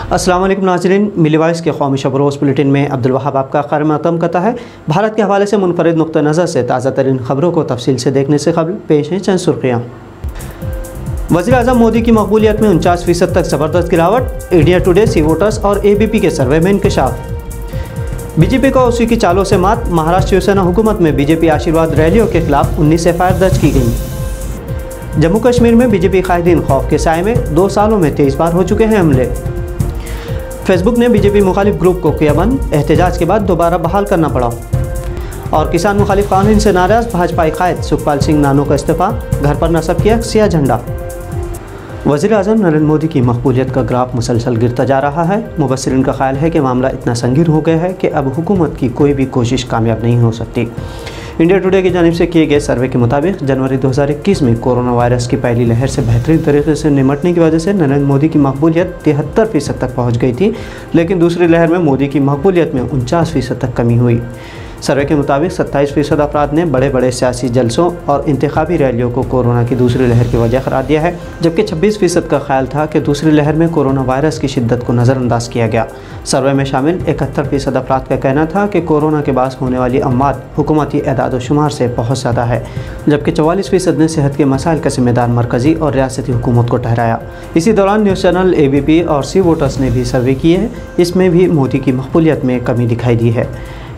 अस्सलाम वालेकुम नाज़रीन, मिली वॉइस के कौमी शब-रोज़ बुलेटिन में अब्दुल वहाब आपका खैर मक़दम करता है। भारत के हवाले से मुनफरिद नुक़्ता नज़र से ताज़ा तरीन ख़बरों को तफसील से देखने से कबल पेश हैं चंद सुर्खियाँ। वज़ीर-ए-आज़म मोदी की मकबूलियत में 49% तक ज़बरदस्त गिरावट। इंडिया टुडे, सी वोटर्स और ABP के सर्वे में इंकशाफ। बीजेपी को उसी की चालों से मात। महाराष्ट्र शिवसेना हुकूमत में बीजेपी आशीर्वाद रैलियों के खिलाफ 19 FIR दर्ज की गई। जम्मू कश्मीर में बीजेपी कायदीन खौफ के साए में 2 सालों में 23 बार हो चुके हैं हमले। फेसबुक ने बीजेपी मुखालिफ ग्रुप को किया बंद। एहतजाज के बाद दोबारा बहाल करना पड़ा। और किसान मुखालिफ कानून से नाराज भाजपाई कायद सुखपाल सिंह नानो का इस्तीफा, घर पर नस्ब किया सियाह झंडा। वज़ीर-ए-आज़म नरेंद्र मोदी की मकबूलियत का ग्राफ मुसलसल गिरता जा रहा है। मुबस्सिरीन का ख्याल है कि मामला इतना संगीन हो गया है कि अब हुकूमत की कोई भी कोशिश कामयाब नहीं हो सकती। इंडिया टुडे की जानिब से किए गए सर्वे के मुताबिक जनवरी 2021 में कोरोना वायरस की पहली लहर से बेहतरीन तरीके से निमटने की वजह से नरेंद्र मोदी की मकबूलियत 73% तक पहुँच गई थी, लेकिन दूसरी लहर में मोदी की मकबूलियत में 49% तक कमी हुई। सर्वे के मुताबिक 27% अफराद ने बड़े बड़े सियासी जलसों और इंतखाबी रैलियों को कोरोना की दूसरी लहर की वजह करार दिया है, जबकि 26% का ख्याल था कि दूसरी लहर में कोरोना वायरस की शिद्दत को नज़रअंदाज किया गया। सर्वे में शामिल 71% अफराद का कहना था कि कोरोना के बाद होने वाली अमवात हुकूमती एदाद शुमार से बहुत ज़्यादा है, जबकि 44% ने सेहत के मसाइल का जिम्मेदार मरकज़ी और रियासती हुकूमत को ठहराया। इसी दौरान न्यूज़ चैनल ABP और सी वोटर्स ने भी सर्वे किए हैं, इसमें भी मोदी की मकबूलियत में कमी दिखाई दी है।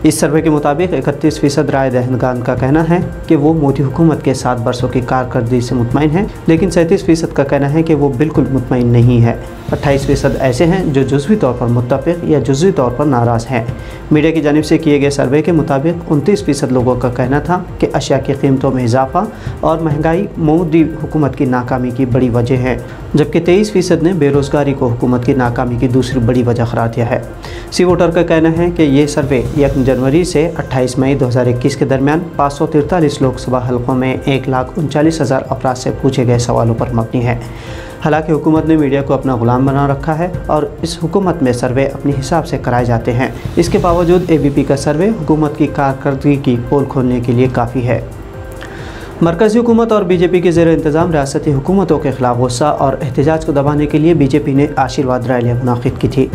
इस सर्वे के मुताबिक 31% राय दहनदान का कहना है कि वो मोदी हुकूमत के 7 बरसों की कारकर्दगी से मुतमईन हैं, लेकिन 37% का कहना है कि वो बिल्कुल मुतमईन नहीं है। 28% ऐसे हैं जो जुज़वी तौर पर मुत्तफ़िक़ या जुज़वी तौर पर नाराज़ हैं। मीडिया की जानिब से किए गए सर्वे के मुताबिक 29% लोगों का कहना था कि अशिया की कीमतों में इजाफा और महंगाई मोदी हुकूमत की नाकामी की बड़ी वजह है, जबकि 23% ने बेरोज़गारी को हुकूमत की नाकामी की दूसरी बड़ी वजह करार दिया है। सी वोटर का कहना है कि ये सर्वे 1 जनवरी से 28 मई 2021 के दरमियान 543 लोकसभा हलकों में 1,39,000 अफराद से पूछे गए सवालों पर मबनी है। हालांकि हुकूमत ने मीडिया को अपना गुलाम बना रखा है और इस हुकूमत में सर्वे अपने हिसाब से कराए जाते हैं। इसके बावजूद ABP का सर्वे हुकूमत की कारकर्दगी की पोल खोलने के लिए काफ़ी है। मरकज़ी हुकूमत और बीजेपी के ज़ेर इंतज़ाम रियासती हुकूमतों के खिलाफ गुस्सा और एहतजाज को दबाने के लिए बीजेपी ने आशीर्वाद रैलियाँ मुनाक़िद की थी।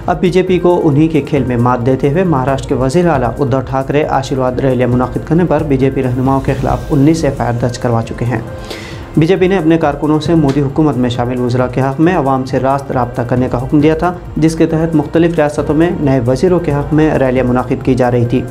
अब बीजेपी को उन्हीं के खेल में मात देते हुए महाराष्ट्र के वज़ीर आला उद्धव ठाकरे आशीर्वाद रैलियाँ मुनाक़िद करने पर बीजेपी रहनुमाओं के खिलाफ 19 FIR दर्ज करवा चुके हैं। बीजेपी ने अपने कारकुनों से मोदी हुकूमत में शामिल वज़रा के हक़ में अवाम से रास्त राब्ता करने का हुक्म दिया था, जिसके तहत मुख्तलिफ़ रियासतों में नए वज़ीरों के हक़ में रैलियाँ मुनाक़िद की जा रही थी।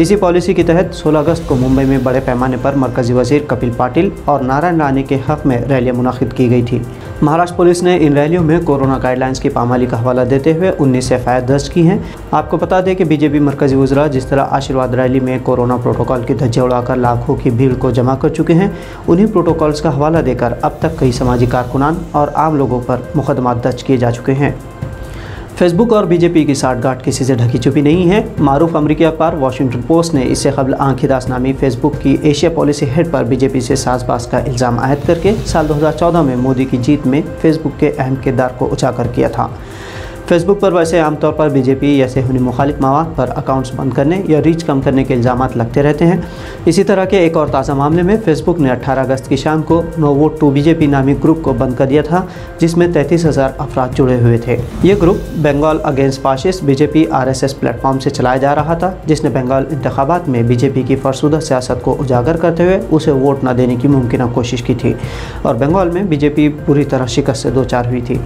इसी पॉलिसी के तहत 16 अगस्त को मुंबई में बड़े पैमाने पर मरकज़ी वज़ीर कपिल पाटिल और नारायण राणे के हक़ में रैलियाँ मुनाक़िद की गई थी। महाराष्ट्र पुलिस ने इन रैलियों में कोरोना गाइडलाइंस की पामाली का हवाला देते हुए 19 FIR दर्ज की हैं। आपको बता दें कि बीजेपी मरकज़ी वज़रा जिस तरह आशीर्वाद रैली में कोरोना प्रोटोकॉल की धज्जियां उड़ाकर लाखों की भीड़ को जमा कर चुके हैं, उन्हीं प्रोटोकॉल्स का हवाला देकर अब तक कई समाजी कारकुनान और आम लोगों पर मुकदमात दर्ज किए जा चुके हैं। फेसबुक और बीजेपी की साठगांठ किसी से ढकी छुपी नहीं है। मारूफ अमरीकी अखबार वॉशिंगटन पोस्ट ने इससे कबल आंखिदास नामी फेसबुक की एशिया पॉलिसी हेड पर बीजेपी से साजबाज का इल्ज़ाम आयद करके साल 2014 में मोदी की जीत में फेसबुक के अहम किरदार को उजागर किया था। फेसबुक पर वैसे आमतौर पर बीजेपी या सेहूनी मुखालिफ मवाद पर अकाउंट्स बंद करने या रीच कम करने के इल्ज़ामात लगते रहते हैं। इसी तरह के एक और ताज़ा मामले में फेसबुक ने 18 अगस्त की शाम को नो वोट टू बीजेपी नामी ग्रुप को बंद कर दिया था, जिसमें 33,000 अफराद जुड़े हुए थे। ये group Bengal against fascist BJP RSS platform से चलाया जा रहा था, जिसने बंगाल इंतखाबात में बीजेपी की फरसुदा सियासत को उजागर करते हुए उसे वोट न देने की मुमकिन कोशिश की थी और बंगाल में बीजेपी पूरी तरह शिकस्त से दो चार हुई थी।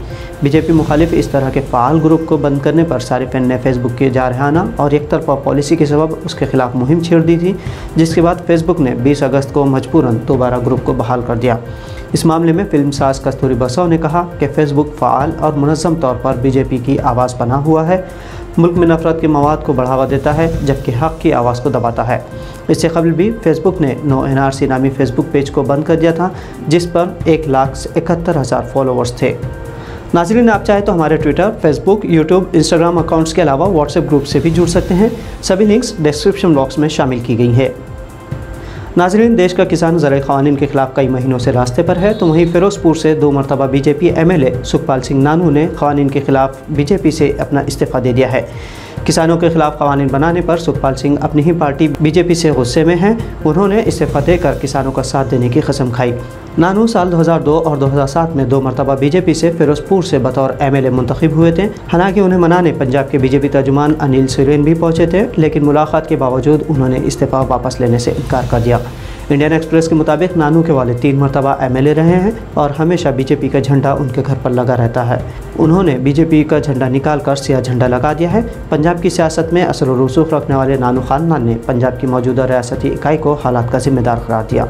बीजेपी मुखालिफ इस तरह के ग्रुप को बंद करने पर सारिफिन ने फेसबुक की जारहाना और एक तरफा पॉलिसी के सबब उसके खिलाफ मुहिम छेड़ दी थी, जिसके बाद फेसबुक ने 20 अगस्त को मजबूरन दोबारा ग्रुप को बहाल कर दिया। इस मामले में फिल्मसाज कस्तूरी बसव ने कहा कि फेसबुक फ़ाल और मुनज़्ज़म तौर पर बीजेपी की आवाज़ बना हुआ है, मुल्क में नफरत के मवाद को बढ़ावा देता है जबकि हक़ की आवाज़ को दबाता है। इससे कबल भी फेसबुक ने नो NRC नामी फेसबुक पेज को बंद कर दिया था, जिस पर 1,71,000 फॉलोवर्स थे। नाज़रीन, आप चाहे तो हमारे Twitter, Facebook, YouTube, Instagram accounts के अलावा व्हाट्सएप ग्रुप से भी जुड़ सकते हैं। सभी लिंक्स डिस्क्रिप्शन बॉक्स में शामिल की गई है। नाज़रीन, देश का किसान ज़राई क़वानीन के खिलाफ कई महीनों से रास्ते पर है, तो वहीं फ़िरोज़पुर से 2 मरतबा बीजेपी MLA सुखपाल सिंह नानू ने क़वानीन के खिलाफ बीजेपी से अपना इस्तीफ़ा दे दिया है। किसानों के खिलाफ कवानीन बनाने पर सुखपाल सिंह अपनी ही पार्टी बीजेपी से गुस्से में हैं। उन्होंने इस्तीफा देकर किसानों का साथ देने की कसम खाई। नानू साल 2002 और 2007 में 2 मरतबा बीजेपी से फिरोजपुर से बतौर MLA मुंतखब हुए थे। हालांकि उन्हें मनाने पंजाब के बीजेपी तर्जुमान अनिल सुरेन भी पहुंचे थे, लेकिन मुलाकात के बावजूद उन्होंने इस्तीफा वापस लेने से इनकार कर दिया। इंडियन एक्सप्रेस के मुताबिक नानू के वालिद 3 मरतबा MLA रहे हैं और हमेशा बीजेपी का झंडा उनके घर पर लगा रहता है। उन्होंने बीजेपी का झंडा निकाल कर सियाह झंडा लगा दिया है। पंजाब की सियासत में असर और रसूख रखने वाले नानू खानदान ने पंजाब की मौजूदा रियासती इकाई को हालात का जिम्मेदार करार दिया।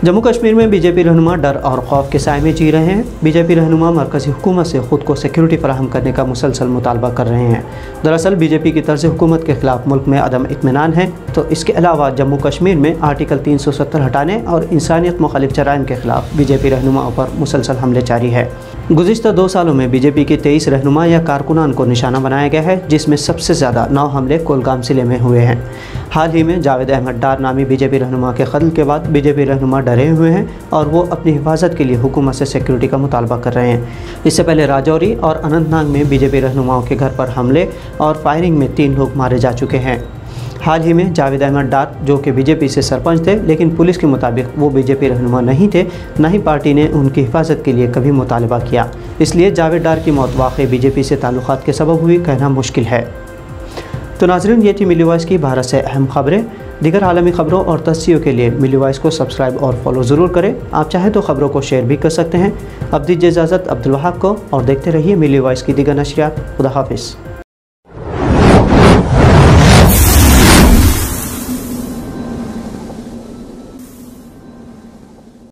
जम्मू कश्मीर में बीजेपी रहनुमा डर और खौफ के साए में जी रहे हैं। बीजेपी रहनुमा मरकज़ी हुकूमत से ख़ुद को सिक्योरिटी फराहम करने का मुसलसल मुतालबा कर रहे हैं। दरअसल बीजेपी की तर्ज हुकूमत के खिलाफ मुल्क में अदम इत्मीनान है, तो इसके अलावा जम्मू कश्मीर में आर्टिकल 370 हटाने और इंसानियत मुखालिफ जराइम के खिलाफ बीजेपी रहनुमाओं पर मुसलसल हमले जारी है। गुज़िश्ता 2 सालों में बीजेपी के 23 रहनुमा या कारकुनान को निशाना बनाया गया है, जिसमें सबसे ज़्यादा 9 हमले कुलगाम ज़िले में हुए हैं। हाल ही में जावेद अहमद डार नामी बीजेपी रहनुमा के कत्ल के बाद बीजेपी रहनुमा डरे हुए हैं और वो अपनी हिफाजत के लिए हुकूमत से सिक्योरिटी का मुतालबा कर रहे हैं। इससे पहले राजौरी और अनंतनाग में बीजेपी रहनुमाओं के घर पर हमले और फायरिंग में 3 लोग मारे जा चुके हैं। हाल ही में जावेद अहमद डार, जो कि बीजेपी से सरपंच थे, लेकिन पुलिस के मुताबिक वो बीजेपी रहनुमा नहीं थे, न ही पार्टी ने उनकी हिफाजत के लिए कभी मुतालबा किया। इसलिए जावेद डार की मौत वाकई बीजेपी से ताल्लुकात के सबब हुई कहना मुश्किल है। तो नाज़रीन, ये थी मिली वॉइस की भारत से अहम खबरें। दीगर आलमी खबरों और तस्सीयों के लिए मिली वॉइस को सब्सक्राइब और फॉलो ज़रूर करें। आप चाहें तो खबरों को शेयर भी कर सकते हैं। अब दीजिए इजाज़त अब्दुल वहाब को और देखते रहिए मिली वॉइस की दीगर नशरियात। खुदा हाफिज़।